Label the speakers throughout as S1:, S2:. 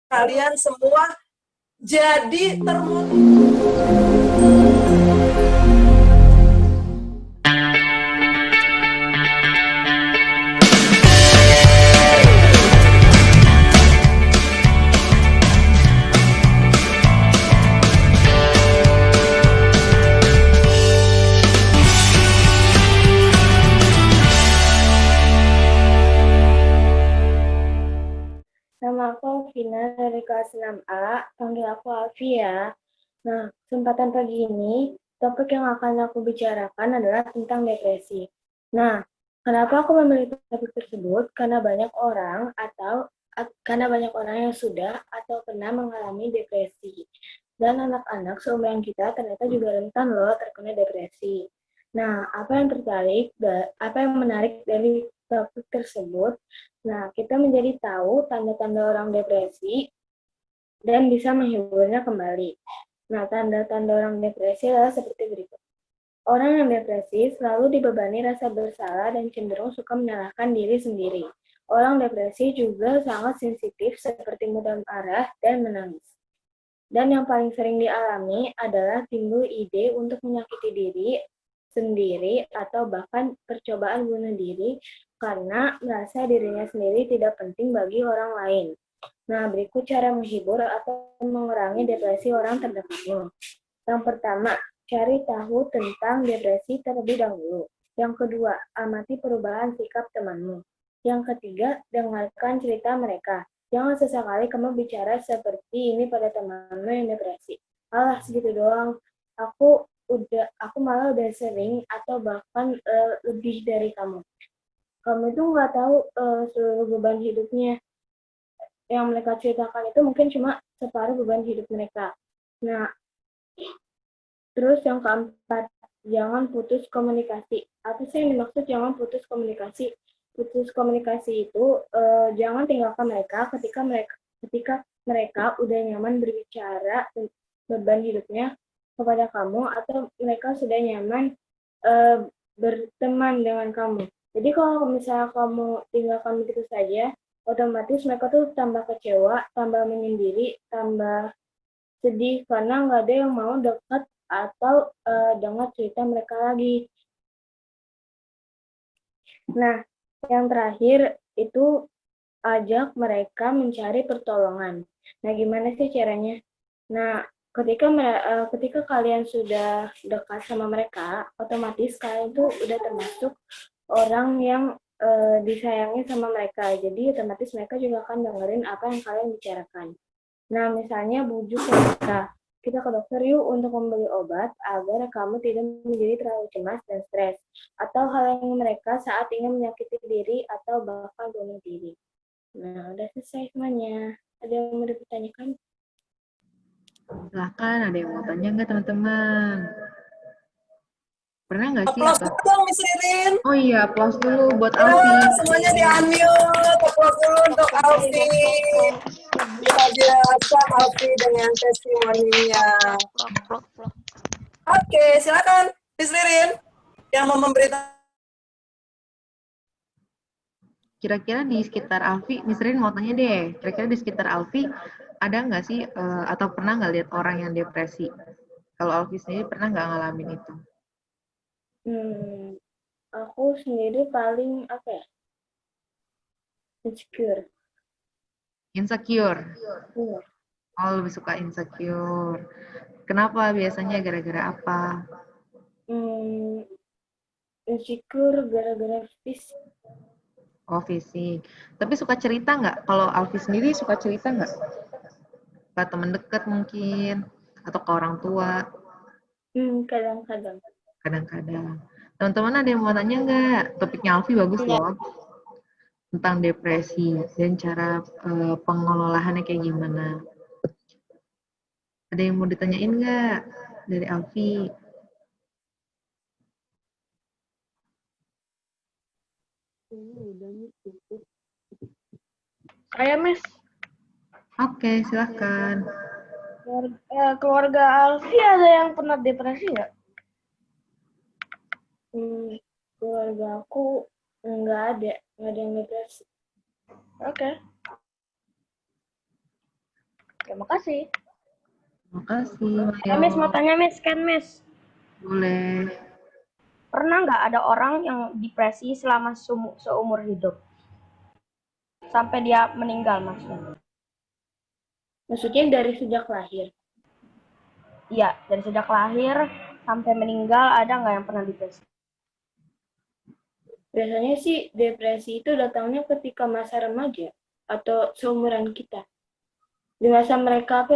S1: kalian semua jadi termotivasi.
S2: Nama aku Alvina dari kelas 6A, panggil aku Alfi ya. Nah, kesempatan pagi ini, topik yang akan aku bicarakan adalah tentang depresi. Nah, kenapa aku memilih topik tersebut? Karena banyak orang yang sudah atau pernah mengalami depresi. Dan anak-anak seumuran kita ternyata juga rentan loh terkena depresi. Nah, apa yang menarik dari topik tersebut? Nah, kita menjadi tahu tanda-tanda orang depresi dan bisa menghiburnya kembali. Nah, tanda-tanda orang depresi adalah seperti berikut. Orang yang depresi selalu dibebani rasa bersalah dan cenderung suka menyalahkan diri sendiri. Orang depresi juga sangat sensitif seperti mudah marah dan menangis. Dan yang paling sering dialami adalah timbul ide untuk menyakiti diri sendiri atau bahkan percobaan bunuh diri karena merasa dirinya sendiri tidak penting bagi orang lain. Nah, berikut cara menghibur atau mengurangi depresi orang terdekatmu. Yang pertama, cari tahu tentang depresi terlebih dahulu. Yang kedua, amati perubahan sikap temanmu. Yang ketiga, dengarkan cerita mereka. Jangan sesekali kamu bicara seperti ini pada temanmu yang depresi. Alah, segitu doang. Aku malah udah sering atau bahkan lebih dari kamu. Kamu itu nggak tahu seluruh beban hidupnya. Yang mereka ceritakan itu mungkin cuma separuh beban hidup mereka. Nah, terus yang keempat, jangan putus komunikasi. Apa sih yang dimaksud jangan putus komunikasi? Putus komunikasi itu jangan tinggalkan mereka ketika mereka udah nyaman berbicara beban hidupnya kepada kamu atau mereka sudah nyaman berteman dengan kamu. Jadi kalau misalnya kamu tinggalkan begitu saja, otomatis mereka tuh tambah kecewa, tambah menyendiri, tambah sedih karena nggak ada yang mau dekat atau dengar cerita mereka lagi. Nah, yang terakhir itu ajak mereka mencari pertolongan. Nah, gimana sih caranya? Nah, ketika kalian sudah dekat sama mereka, otomatis kalian tuh udah termasuk orang yang disayangi sama mereka. Jadi otomatis mereka juga akan dengerin apa yang kalian bicarakan. Nah, misalnya bujuk mereka. Kita ke dokter yuk untuk membeli obat agar kamu tidak menjadi terlalu cemas dan stres. Atau hal yang mereka saat ingin menyakiti diri atau bahkan bunuh diri. Nah, udah selesai semuanya. Ada yang mau dipertanyakan?
S3: Silahkan, ada yang mau tanya nggak teman-teman? Pernah nggak sih
S1: Aplaus
S3: atau...
S1: dong, Miss Ririn.
S3: Oh iya, aplaus dulu buat
S1: Ya,
S3: Alfi.
S1: semuanya di-unmute. Aplaus dulu untuk Alfi. Luar biasa Alfi dengan testimoninya. Oke, silakan Miss Ririn yang mau memberitahu.
S3: Kira-kira di sekitar Alfi, Miss Rin mau tanya deh, kira-kira di sekitar Alfi ada nggak sih atau pernah nggak lihat orang yang depresi? Kalau Alfi sendiri pernah nggak ngalamin itu?
S2: Aku sendiri paling apa ya? Insecure.
S3: Insecure.
S2: Iya.
S3: Oh, lebih suka insecure. Kenapa? Biasanya gara-gara apa?
S2: Insecure gara-gara fisik.
S3: Oh, fisik. Tapi suka cerita nggak? Kalau Alfi sendiri suka cerita nggak? Ke teman dekat mungkin? Atau ke orang tua?
S2: Kadang-kadang.
S3: Kadang-kadang. Teman-teman ada yang mau tanya nggak? Topiknya Alfi bagus loh. Tentang depresi dan cara pengelolaannya kayak gimana. Ada yang mau ditanyain nggak dari Alfi?
S4: Saya Miss.
S3: Oke, silahkan.
S4: Keluarga Alfi ada yang pernah depresi nggak?
S2: Keluarga aku nggak ada yang depresi.
S4: Oke. Terima kasih.
S3: Makasih,
S4: Miss mau
S3: Mayo.
S4: tanya Miss, kan Miss?
S3: Boleh.
S4: Pernah nggak ada orang yang depresi selama seumur hidup? Sampai dia meninggal maksudnya?
S2: Maksudnya dari sejak lahir.
S4: Iya, dari sejak lahir sampai meninggal ada nggak yang pernah depresi?
S2: Biasanya sih depresi itu datangnya ketika masa remaja atau seumuran kita. Di masa mereka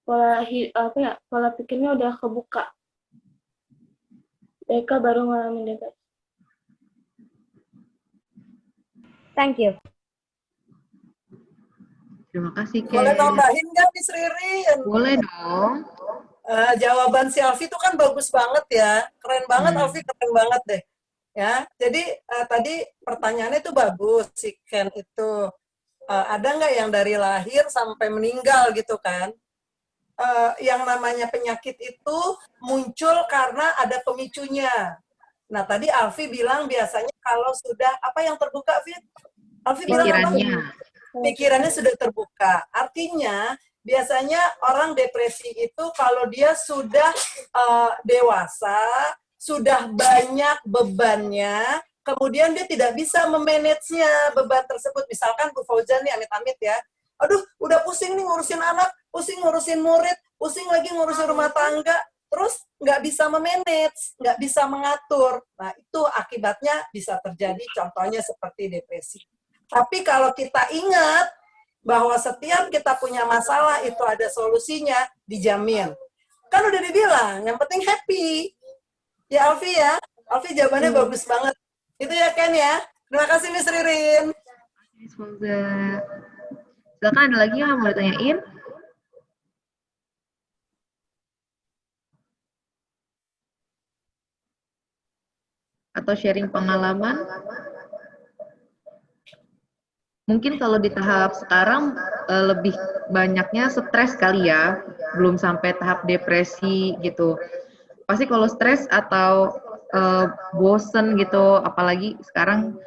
S2: pola pikirnya udah kebuka. Mereka baru ngalamin depresi.
S4: Thank you.
S3: Terima kasih,
S1: Boleh
S3: Ken.
S1: nambahin nggak, Miss Ririn?
S3: Boleh dong.
S1: Jawaban si Alfi itu kan bagus banget ya. Keren banget, Alfi, keren banget deh. Ya, jadi tadi pertanyaannya itu bagus, si Ken itu. Ada nggak yang dari lahir sampai meninggal gitu kan? Yang namanya penyakit itu muncul karena ada pemicunya. Nah, tadi Alfi bilang biasanya kalau sudah, apa yang terbuka, Fit? Alfi bilang apa?
S3: Pikirannya.
S1: Pikirannya sudah terbuka. Artinya, biasanya orang depresi itu kalau dia sudah dewasa, sudah banyak bebannya, kemudian dia tidak bisa memanage-nya beban tersebut. Misalkan Bu Fauzan nih, amit-amit ya, aduh udah pusing nih ngurusin anak, pusing ngurusin murid, pusing lagi ngurusin rumah tangga, terus nggak bisa memanage, nggak bisa mengatur. Nah, itu akibatnya bisa terjadi, contohnya seperti depresi. Tapi kalau kita ingat bahwa setiap kita punya masalah itu ada solusinya, dijamin. Kan udah dibilang, yang penting happy. Ya Alfi ya, Alfi jawabannya bagus banget. Itu ya Ken ya. Terima kasih Miss Ririn.
S3: Miss Fauza. Silakan, ada lagi yang mau ditanyain? Atau sharing pengalaman? Mungkin kalau di tahap sekarang lebih banyaknya stres kali ya, belum sampai tahap depresi gitu. Pasti kalau stres atau bosen gitu, apalagi sekarang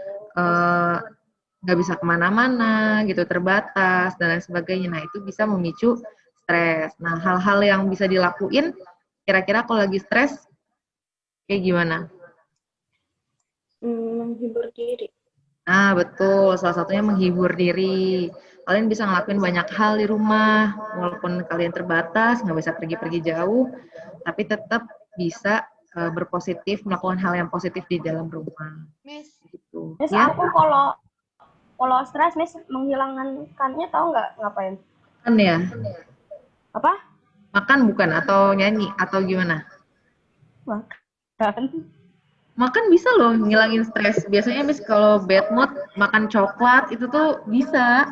S3: nggak bisa kemana-mana gitu, terbatas dan lain sebagainya. Nah, itu bisa memicu stres. Nah, hal-hal yang bisa dilakuin kira-kira kalau lagi stres kayak gimana?
S2: Menghibur diri.
S3: Nah, betul. Salah satunya menghibur diri. Kalian bisa ngelakuin banyak hal di rumah, walaupun kalian terbatas, nggak bisa pergi-pergi jauh, tapi tetap bisa berpositif, melakukan hal yang positif di dalam rumah.
S5: Miss,
S3: Gitu.
S4: Miss,
S3: Ya,
S4: aku kalau stres, Miss menghilangkannya tahu nggak ngapain?
S3: kan ya.
S4: Apa?
S3: Makan bukan atau nyanyi atau gimana?
S4: Makan.
S3: Makan bisa loh ngilangin stres. Biasanya Miss kalau bad mood makan coklat itu tuh bisa.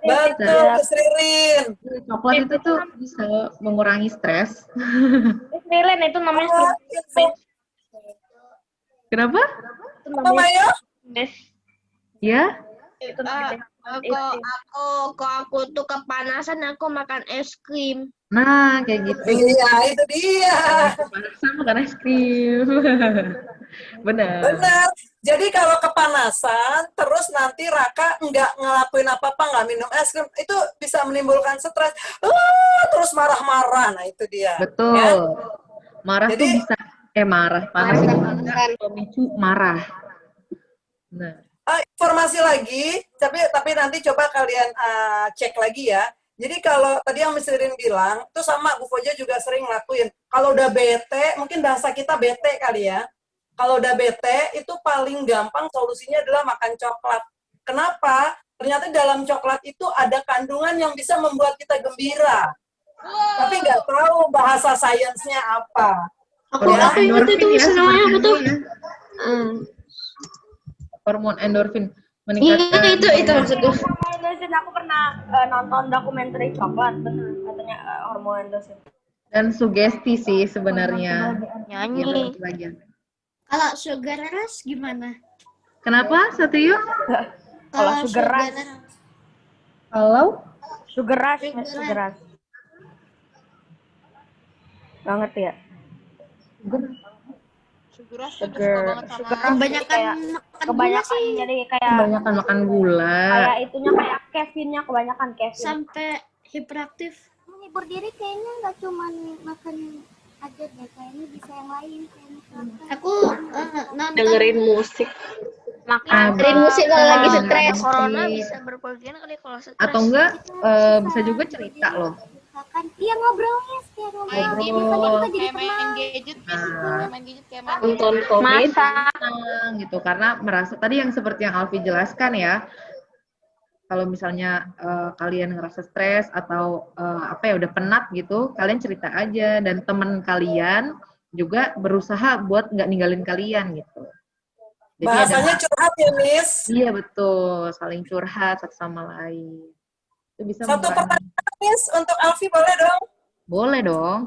S1: Betul Miss Ririn.
S3: Coklat itu tuh bisa mengurangi stres.
S4: Miss Ririn itu namanya
S1: Oh,
S4: Miss.
S3: Kenapa?
S4: Itu
S1: apa
S4: namanya
S1: Mayo?
S4: Miss.
S3: Ya?
S4: Itu
S5: kok aku tuh kepanasan aku makan es krim.
S3: Nah, kayak gitu.
S1: Iya, itu dia.
S3: Kepanasan makan es krim. Benar.
S1: Benar. Jadi kalau kepanasan, terus nanti Raka nggak ngelakuin apa-apa, nggak minum es krim, itu bisa menimbulkan stres. Terus marah-marah. Nah, itu dia.
S3: Betul.
S1: Ya?
S3: Marah
S1: Jadi,
S3: tuh bisa marah. Panas itu bisa memicu marah. Nah,
S1: informasi lagi, tapi nanti coba kalian cek lagi ya. Jadi kalau tadi yang Miss Ririn bilang, itu sama Bu Foja juga sering ngelakuin. Kalau udah bete, mungkin bahasa kita bete kali ya. Kalau udah bete, itu paling gampang solusinya adalah makan coklat. Kenapa? Ternyata dalam coklat itu ada kandungan yang bisa membuat kita gembira. Tapi nggak tahu bahasa sainsnya apa.
S5: Aku ingat itu namanya apa tuh?
S3: Hormon endorfin
S5: Iya,
S3: meningkatkan.
S5: itu maksudku.
S4: hormon endosin. Aku pernah nonton dokumenter coklat, bener katanya hormon endosin.
S3: Dan sugesti sih sebenarnya.
S5: Nyanyi.
S3: Iya, bagian.
S6: Kalau sugar rush gimana?
S3: Kenapa, Satrio?
S4: Kalau sugar rush.
S3: Kalau?
S4: Sugar rush, Miss, sugar rush. Nggak ngerti ya? Sugar kebanyakan jadi kayak
S3: Kebanyakan makan gula.
S4: kayak itunya kayak caffeine-nya kebanyakan caffeine.
S6: Sampai Hiperaktif.
S7: Menghibur diri kayaknya nggak cuma makan aja deh, kayaknya bisa yang lain kayaknya.
S6: Aku nonton.
S5: Dengerin musik.
S3: Makan.
S5: Dengerin musik kalau lagi
S3: Makan.
S5: stres.
S8: Corona bisa berpergian kali kalau stres.
S3: Atau enggak, bisa juga cerita loh.
S7: Misalkan, iya ngobrolnya setiap ngobrol.
S3: Ngobrol.
S7: Jadi
S8: Kayak main
S7: tenang.
S8: gadget,
S3: Nah.
S8: main gadget kayak main
S5: Nonton komedi.
S3: Senang gitu karena merasa tadi yang seperti yang Alfi jelaskan ya, kalau misalnya kalian ngerasa stres atau apa ya udah penat gitu, kalian cerita aja dan teman kalian juga berusaha buat nggak ninggalin kalian gitu. Jadi
S1: Bahasanya curhat ya, Miss.
S3: iya betul, saling curhat satu sama lain. Itu bisa
S1: Satu
S3: mengurangi.
S1: pertanyaan, Miss, untuk Alfi boleh dong?
S3: Boleh dong.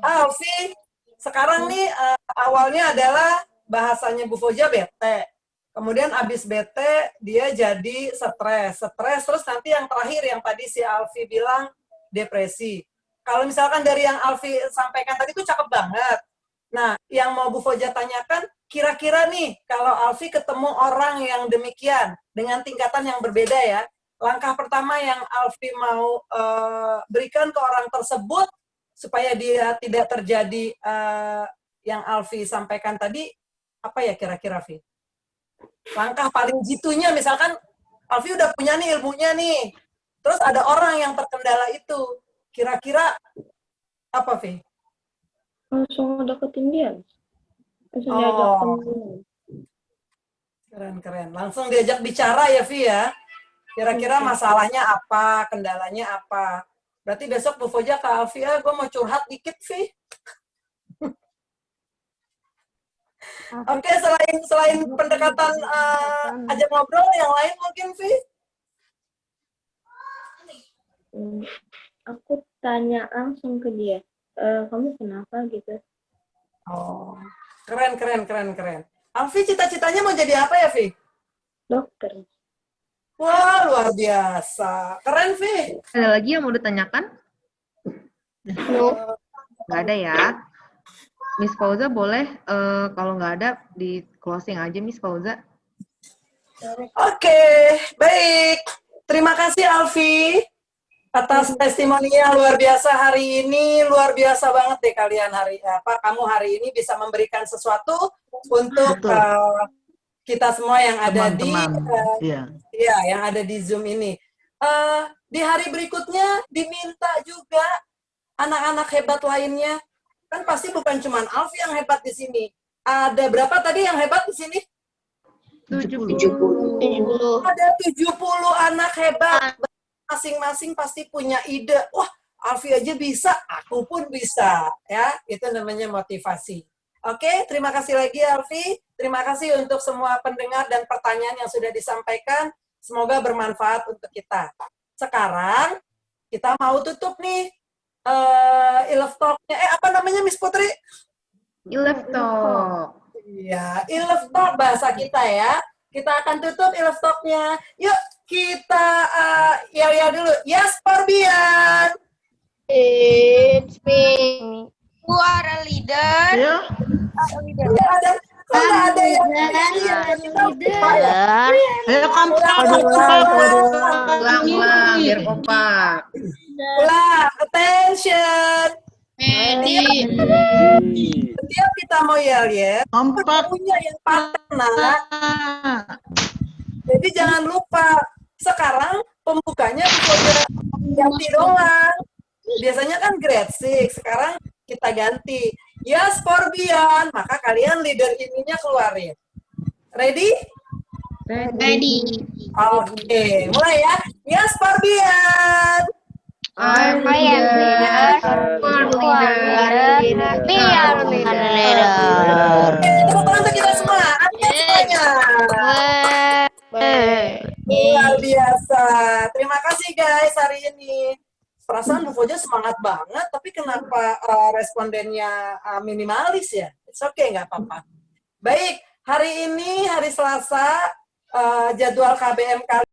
S1: Alfi, sekarang nih awalnya adalah bahasanya Bu Foja bete. Kemudian abis bete, dia jadi stres. Stres, terus nanti yang terakhir yang tadi si Alfi bilang depresi. Kalau misalkan dari yang Alfi sampaikan tadi itu cakep banget. Nah, yang mau Bu Foja tanyakan, kira-kira nih, kalau Alfi ketemu orang yang demikian, dengan tingkatan yang berbeda ya, langkah pertama yang Alfi mau berikan ke orang tersebut, supaya dia tidak terjadi yang Alfi sampaikan tadi, apa ya kira-kira, Fi? Langkah paling jitunya, misalkan Alfi udah punya nih ilmunya nih, terus ada orang yang terkendala itu, kira-kira apa, Fi?
S2: Langsung deketin dia. Langsung
S1: Oh.
S2: diajak temen.
S1: Keren-keren. Langsung diajak bicara ya, Vi ya? Kira-kira masalahnya apa, kendalanya apa. Berarti besok Bu Foja ke Alfi, gue mau curhat dikit, Vi. Oke, selain pendekatan ajak ngobrol, yang lain mungkin, Vi?
S2: Aku tanya langsung ke dia, kamu kenapa gitu?
S1: Oh, keren. Alfi cita-citanya mau jadi apa ya, Vi?
S2: Dokter.
S1: Wah, luar biasa. Keren, Vi.
S3: Ada lagi yang mau ditanyakan? Nggak ada ya. Miss Fauza boleh, kalau nggak ada, di closing aja Miss Fauza.
S1: Oke, baik. Terima kasih, Alfi. Atas testimoninya luar biasa hari ini, luar biasa banget deh kalian kamu hari ini bisa memberikan sesuatu untuk kita semua yang ada yang ada di Zoom ini. Di hari berikutnya diminta juga anak-anak hebat lainnya. Kan pasti bukan cuma Alfi yang hebat di sini. Ada berapa tadi yang hebat di sini?
S3: 70.
S1: Ada 70 anak hebat. Masing-masing pasti punya ide. Wah, Alfi aja bisa, aku pun bisa. Ya, itu namanya motivasi. Oke, terima kasih lagi Alfi. Terima kasih untuk semua pendengar dan pertanyaan yang sudah disampaikan. Semoga bermanfaat untuk kita. Sekarang kita mau tutup nih I-Love Talk-nya. Apa namanya, Miss Putri?
S3: I-Love Talk.
S1: Iya, I-Love Talk bahasa kita ya. Kita akan tutup I-Love Talk-nya. Yuk, kita ya dulu. Yes, Forbian.
S5: It's me.
S8: Who are a leader?
S1: Ada yang
S5: Ayo kompak.
S3: Ulang, biar kompak.
S1: ulang, attention.
S5: Edi.
S1: Setiap kita mau yel punya yang partner. Jadi jangan lupa, sekarang pembukanya bisa ganti doang. Biasanya kan grade 6, sekarang kita ganti. Yes, Forbian, maka kalian leader ininya keluarin. Ready?
S5: Ready.
S1: Oke, mulai ya. Yes, Forbian.
S3: I'm
S5: leader.
S1: Tepuk tangan untuk kita semua. Ada semuanya. Luar biasa. Terima kasih guys hari ini. Perasaan Bu Foja semangat banget, tapi kenapa respondennya minimalis ya? It's okay, nggak apa-apa. Baik, hari ini hari Selasa, jadwal KBM kali